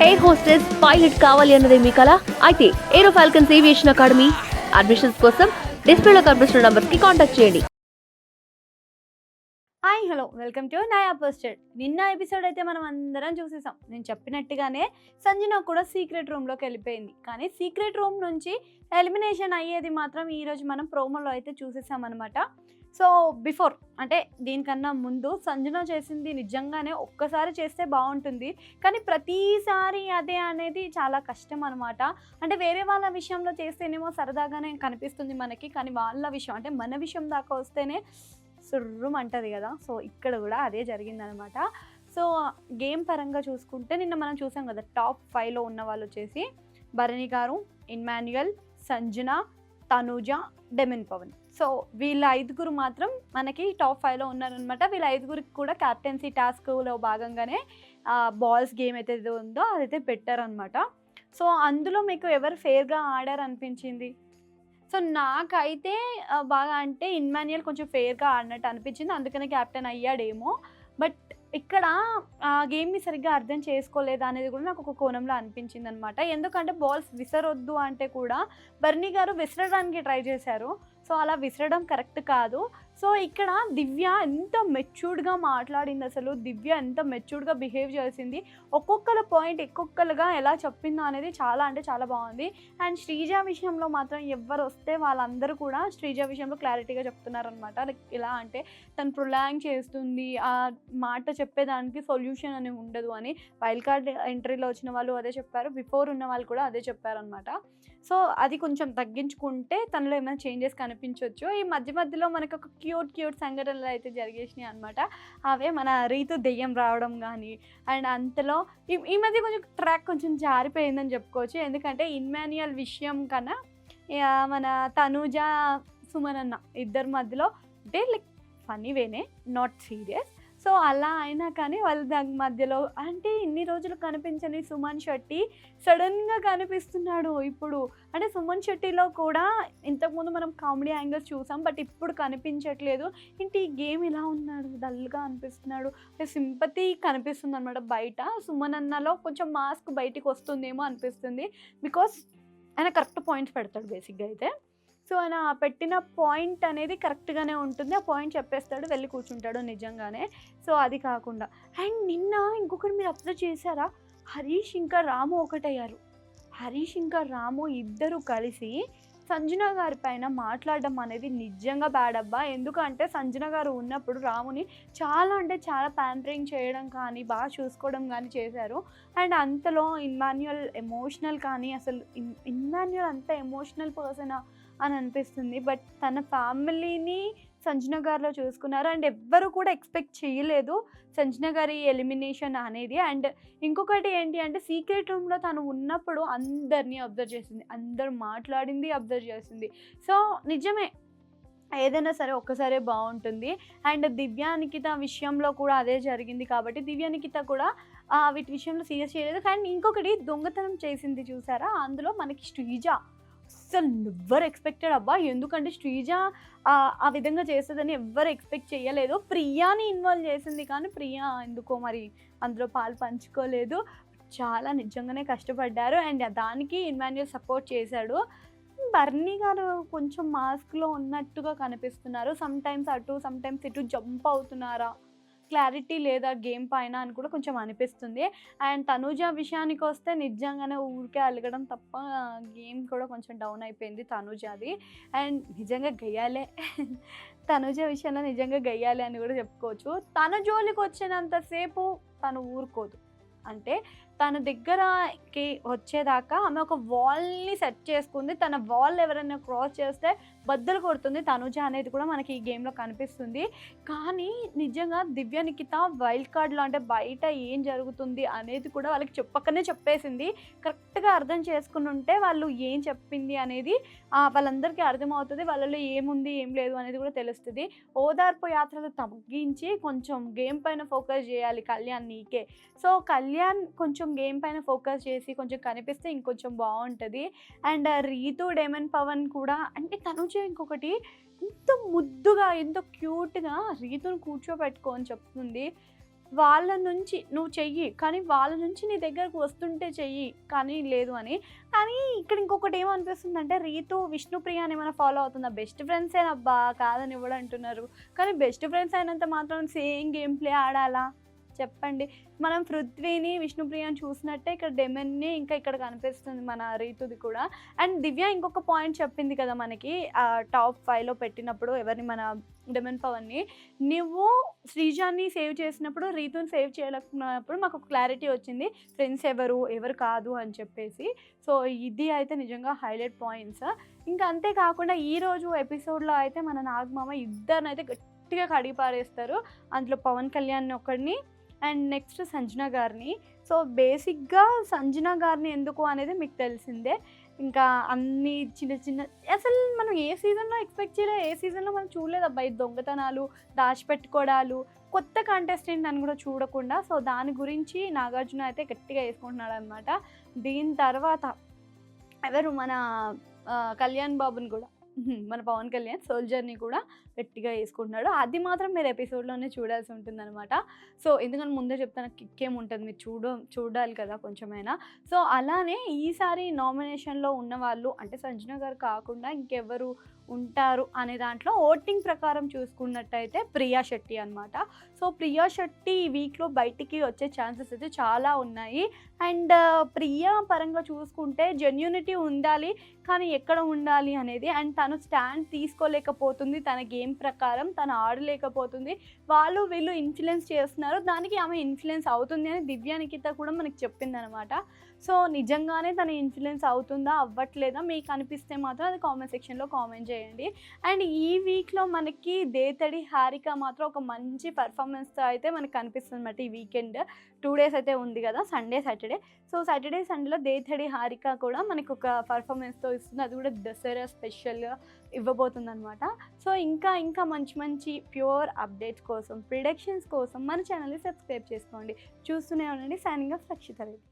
Air hostess pilot కావాలి అన్నదే మీ కల అయితే ఏరో ఫాల్కన్స్ ఏవియేషన్ అకాడమీ అడ్మిషన్స్ కోసం డిస్ప్లేలో కనిపిస్తున్న నంబర్స్ కి కాంటాక్ట్ చేయండి. హాయ్ హలో వెల్కమ్ టు నయా పోస్టెడ్. నిన్న ఎపిసోడ్ అయితే మనం అందరం చూసేసాం. నేను చెప్పినట్టుగానే సంజన కూడా సీక్రెట్ రూమ్లోకి వెళ్ళిపోయింది. కానీ సీక్రెట్ రూమ్ నుంచి ఎలిమినేషన్ అయ్యేది మాత్రం ఈరోజు మనం ప్రోమోలో అయితే చూసేసాం అనమాట. సో బిఫోర్ అంటే దీనికన్నా ముందు సంజన చేసింది నిజంగానే ఒక్కసారి చేస్తే బాగుంటుంది, కానీ ప్రతిసారి అదే అనేది చాలా కష్టం అనమాట. అంటే వేరే వాళ్ళ విషయంలో చేస్తేనేమో సరదాగానే కనిపిస్తుంది మనకి, కానీ వాళ్ళ విషయం అంటే మన విషయం దాకా వస్తేనే సుర్రుమంటది కదా. సో ఇక్కడ కూడా అదే జరిగిందనమాట. సో గేమ్ పరంగా చూసుకుంటే నిన్న మనం చూసాం కదా, టాప్ 5లో ఉన్న వాళ్ళు వచ్చేసి భరణి గారు, ఇమ్మాన్యుయల్, సంజన, తనూజ, డెమిన్ పవన్. సో వీళ్ళ 5గురు మాత్రం మనకి టాప్ 5లో ఉన్నారనమాట. వీళ్ళ 5గురికి కూడా క్యాప్టెన్సీ టాస్క్లో భాగంగానే బాల్స్ గేమ్ అయితే ఉందో అదైతే పెట్టారనమాట. సో అందులో మీకు ఎవరు ఫేర్గా ఆడారు అనిపించింది? సో నాకైతే బాగా అంటే ఇమ్మాన్యుయల్ కొంచెం ఫేర్గా ఆడినట్టు అనిపించింది, అందుకనే క్యాప్టెన్ అయ్యాడేమో. బట్ ఇక్కడ ఆ గేమ్ని సరిగ్గా అర్థం చేసుకోలేదు అనేది కూడా నాకు ఒక కోణంలో అనిపించింది అనమాట. ఎందుకంటే బాల్స్ విసరొద్దు అంటే కూడా బర్నీ గారు విసరడానికి ట్రై చేశారు. సో అలా విసరడం కరెక్ట్ కాదు. సో ఇక్కడ దివ్య ఎంత మెచ్యూర్డ్గా మాట్లాడింది, అసలు దివ్య ఎంత మెచ్యూర్డ్గా బిహేవ్ చేసింది, ఒక్కొక్కల పాయింట్ ఒక్కొక్కరుగా ఎలా చెప్పిందో అనేది చాలా అంటే చాలా బాగుంది. అండ్ శ్రీజ విషయంలో మాత్రం ఎవరు వస్తే వాళ్ళందరూ కూడా శ్రీజ విషయంలో క్లారిటీగా చెప్తున్నారనమాట. లైక్ ఎలా అంటే తను ప్రొలాంగ్ చేస్తుంది, ఆ మాట చెప్పేదానికి సొల్యూషన్ అని ఉండదు అని. వైల్డ్ కార్డ్ ఎంట్రీలో వచ్చిన వాళ్ళు అదే చెప్పారు, బిఫోర్ ఉన్న వాళ్ళు కూడా అదే చెప్పారనమాట. సో అది కొంచెం తగ్గించుకుంటే తనలో ఏమైనా చేంజెస్ కనిపించవచ్చు. ఈ మధ్యలో మనకు ఒక క్యూట్ సంఘటనలు అయితే జరిగేసినాయి అనమాట. అవే మన రీతు దెయ్యం రావడం కానీ, అండ్ అంతలో ఈ మధ్య కొంచెం ట్రాక్ కొంచెం జారిపోయిందని చెప్పుకోవచ్చు. ఎందుకంటే ఇమ్మాన్యుయల్ విషయం కన్నా మన తనూజ, సుమనన్న ఇద్దరి మధ్యలో అంటే లైక్ ఫన్నీ వేనే, నాట్ సీరియస్. సో అలా అయినా కానీ వాళ్ళ దాని మధ్యలో అంటే ఇన్ని రోజులు కనిపించని సుమన్ శెట్టి సడన్గా కనిపిస్తున్నాడు ఇప్పుడు. అంటే సుమన్ శెట్టిలో కూడా ఇంతకుముందు మనం కామెడీ యాంగిల్స్ చూసాం, బట్ ఇప్పుడు కనిపించట్లేదు. ఏంటి ఈ గేమ్ ఇలా ఉన్నాడు, డల్గా అనిపిస్తున్నాడు, సింపతి కనిపిస్తుంది అనమాట బయట. సుమన్ అన్నలో కొంచెం మాస్క్ బయటికి వస్తుందేమో అనిపిస్తుంది, బికాస్ ఆయన కరెక్ట్ పాయింట్స్ పెడతాడు బేసిక్గా అయితే. సో ఆయన పెట్టిన పాయింట్ అనేది కరెక్ట్గానే ఉంటుంది, ఆ పాయింట్ చెప్పేస్తాడు, వెళ్ళి కూర్చుంటాడు నిజంగానే. సో అది కాకుండా అండ్ నిన్న ఇంకొకటి మీరు అబ్జర్వ్ చేశారా, హరీష్ ఇంకా రాము ఒకటయ్యారు. హరీష్ ఇంకా రాము ఇద్దరు కలిసి సంజన గారి పైన మాట్లాడడం అనేది నిజంగా బ్యాడ్ అబ్బా. ఎందుకంటే సంజన గారు ఉన్నప్పుడు రాముని చాలా అంటే చాలా ప్యాంపరింగ్ చేయడం కానీ, బాగా చూసుకోవడం కానీ చేశారు. అండ్ అంతలో ఇమ్మాన్యుయల్ ఎమోషనల్ కానీ, అసలు ఇమ్మాన్యుయల్ అంత ఎమోషనల్ పర్సన్ అని అనిపిస్తుంది. బట్ తన ఫ్యామిలీని సంజన గారిలో చూసుకున్నారు అండ్ ఎవ్వరు కూడా ఎక్స్పెక్ట్ చేయలేదు సంజన గారి ఎలిమినేషన్ అనేది. అండ్ ఇంకొకటి ఏంటి అంటే సీక్రెట్ రూమ్లో తను ఉన్నప్పుడు అందరినీ అబ్జర్వ్ చేసింది, అందరు మాట్లాడింది అబ్జర్వ్ చేసింది. సో నిజమే, ఏదైనా సరే ఒక్కసారే బాగుంటుంది. అండ్ దివ్యానికిత విషయంలో కూడా అదే జరిగింది కాబట్టి దివ్యానికిత కూడా వీటి విషయంలో సీరియస్ చేయలేదు. కానీ ఇంకొకటి దొంగతనం చేసింది చూసారా, అందులో మనకి శ్రీజ అసలు ఎవ్వరు ఎక్స్పెక్టెడ్ అబ్బా. ఎందుకంటే శ్రీజ ఆ విధంగా చేస్తుందని ఎవ్వరు ఎక్స్పెక్ట్ చేయలేదు. ప్రియాని ఇన్వాల్వ్ చేసింది కానీ ప్రియా ఎందుకో మరి అందులో పాలు పంచుకోలేదు. చాలా నిజంగానే కష్టపడ్డారు అండ్ దానికి ఇమ్మాన్యుయల్ సపోర్ట్ చేశాడు. బర్నీ గారు కొంచెం మాస్క్లో ఉన్నట్టుగా కనిపిస్తున్నారు, సమ్టైమ్స్ అటు సమ్టైమ్స్ ఇటు జంప్ అవుతున్నారా, క్లారిటీ లేదా గేమ్ పైన అని కూడా కొంచెం అనిపిస్తుంది. అండ్ తనూజ విషయానికి వస్తే నిజంగానే ఊరికే అలగడం తప్ప గేమ్ కూడా కొంచెం డౌన్ అయిపోయింది తనూజది. అండ్ నిజంగా గయ్యాలే తనూజ విషయంలో నిజంగా గయ్యాలే అని కూడా చెప్పుకోవచ్చు. తన జోలికి వచ్చినంతసేపు తను ఊరుకోదు, అంటే తన దగ్గరకి వచ్చేదాకా ఆమె ఒక వాల్ని సెట్ చేసుకుంది. తన వాల్ ఎవరైనా క్రాస్ చేస్తే బద్దలు కొడుతుంది తనూజ అనేది కూడా మనకి ఈ గేమ్లో కనిపిస్తుంది. కానీ నిజంగా దివ్య నిఖిత వైల్డ్ కార్డ్లో అంటే బయట ఏం జరుగుతుంది అనేది కూడా వాళ్ళకి చెప్పకనే చెప్పేసింది. కరెక్ట్గా అర్థం చేసుకుని ఉంటే వాళ్ళు ఏం చెప్పింది అనేది వాళ్ళందరికీ అర్థమవుతుంది, వాళ్ళలో ఏముంది ఏం లేదు అనేది కూడా తెలుస్తుంది. ఓదార్పు యాత్రలు తగ్గించి కొంచెం గేమ్ పైన ఫోకస్ చేయాలి కళ్యాణ్, నీకే. సో కళ్యాణ్ కొంచెం గేమ్ పైన ఫోకస్ చేసి కొంచెం కనిపిస్తే ఇంకొంచెం బాగుంటుంది. అండ్ రీతు, డెమన్ పవన్ కూడా అంటే తనుజ ఇంకొకటి ఎంత ముద్దుగా ఎంతో క్యూట్గా రీతును కూర్చోబెట్టుకో అని చెప్తుంది. వాళ్ళ నుంచి నువ్వు చెయ్యి, కానీ వాళ్ళ నుంచి నీ దగ్గరకు వస్తుంటే చెయ్యి, కానీ లేదు అని. కానీ ఇక్కడ ఇంకొకటి ఏమనిపిస్తుందంటే, రీతు విష్ణుప్రియ అని ఏమైనా ఫాలో అవుతుందా? బెస్ట్ ఫ్రెండ్సేనబ్బా, కాదని ఎవడు అంటున్నారు. కానీ బెస్ట్ ఫ్రెండ్స్ అయినంత మాత్రం సేమ్ గేమ్ ప్లే ఆడాలా చెప్పండి? మనం పృథ్వీని, విష్ణుప్రియని చూసినట్టే ఇక్కడ డెమన్ని ఇంకా ఇక్కడ కనిపిస్తుంది మన రీతుది కూడా. అండ్ దివ్య ఇంకొక పాయింట్ చెప్పింది కదా మనకి టాప్ 5లో పెట్టినప్పుడు ఎవరిని, మన డెమన్ పవన్ని. నువ్వు శ్రీజాన్ని సేవ్ చేసినప్పుడు రీతుని సేవ్ చేయలేకున్నప్పుడు మాకు ఒక క్లారిటీ వచ్చింది, ఫ్రెండ్స్ ఎవరు కాదు అని చెప్పేసి. సో ఇది అయితే నిజంగా హైలైట్ పాయింట్స్. ఇంకా అంతేకాకుండా ఈరోజు ఎపిసోడ్లో అయితే మన నాగమామ ఇద్దరినైతే గట్టిగా కడిగి పారేస్తారు. అందులో పవన్ కళ్యాణ్ ఒకడిని అండ్ నెక్స్ట్ సంజన గారిని. సో బేసిక్గా సంజన గారిని ఎందుకు అనేది మీకు తెలిసిందే. ఇంకా అన్ని చిన్న చిన్న అసలు మనం ఏ సీజన్లో ఎక్స్పెక్ట్ చేయలేదు, ఏ సీజన్లో మనం చూడలేదు అబ్బాయి, దొంగతనాలు, దాచిపెట్టుకోవడాలు, కొత్త కంటెస్టెంట్ అని కూడా చూడకుండా. సో దాని గురించి నాగార్జున అయితే గట్టిగా వేసుకుంటున్నాడు అనమాట. దీని తర్వాత ఎవరు మన కళ్యాణ్ బాబుని కూడా, మన పవన్ కళ్యాణ్ సోల్జర్ని కూడా గట్టిగా వేసుకుంటున్నాడు. అది మాత్రం మీరు ఎపిసోడ్లోనే చూడాల్సి ఉంటుంది అనమాట. సో ఎందుకంటే ముందే చెప్తాను, కిక్ ఏముంటుంది, మీరు చూడాలి కదా కొంచెమైనా. సో అలానే ఈసారి నామినేషన్లో ఉన్న వాళ్ళు అంటే సంజన గారు కాకుండా ఇంకెవరు ఉంటారు అనే దాంట్లో ఓటింగ్ ప్రకారం చూసుకున్నట్టయితే ప్రియా శెట్టి అనమాట. సో ప్రియా శెట్టి ఈ వీక్లో బయటికి వచ్చే ఛాన్సెస్ అయితే చాలా ఉన్నాయి. అండ్ ప్రియా పరంగా చూసుకుంటే జెన్యూనిటీ ఉండాలి, కానీ ఎక్కడ ఉండాలి అనేది. అండ్ తను స్టాండ్ తీసుకోలేకపోతుంది, తన గేమ్ ప్రకారం తను ఆడలేకపోతుంది, వాళ్ళు వీళ్ళు ఇన్ఫ్లుయెన్స్ చేస్తున్నారు, దానికి ఆమె ఇన్ఫ్లుయెన్స్ అవుతుంది అని దివ్య నిఖిత కూడా మనకి చెప్పిందనమాట. సో నిజంగానే తను ఇన్ఫ్లుయెన్స్ అవుతుందా అవ్వట్లేదా మీకు అనిపిస్తే మాత్రం అది కామెంట్ సెక్షన్లో కామెంట్ చేయండి. అండ్ ఈ వీక్లో మనకి దేతడి హారిక మాత్రం ఒక మంచి పర్ఫార్మెన్స్తో అయితే మనకు కనిపిస్తుంది అన్నమాట. ఈ వీకెండ్ 2 days అయితే ఉంది కదా, సండే సాటర్డే. సో సాటర్డే సండేలో దేతడి హారిక కూడా మనకు ఒక పర్ఫార్మెన్స్తో ఇస్తుంది, అది కూడా దసరా స్పెషల్గా ఇవ్వబోతుంది అనమాట. సో ఇంకా మంచి మంచి ప్యూర్ అప్డేట్స్ కోసం, ప్రిడిక్షన్స్ కోసం మన ఛానల్ని సబ్స్క్రైబ్ చేసుకోండి. చూస్తూనే ఉండండి. సైనింగ్ ఆఫ్ రక్షిత రెడ్డి.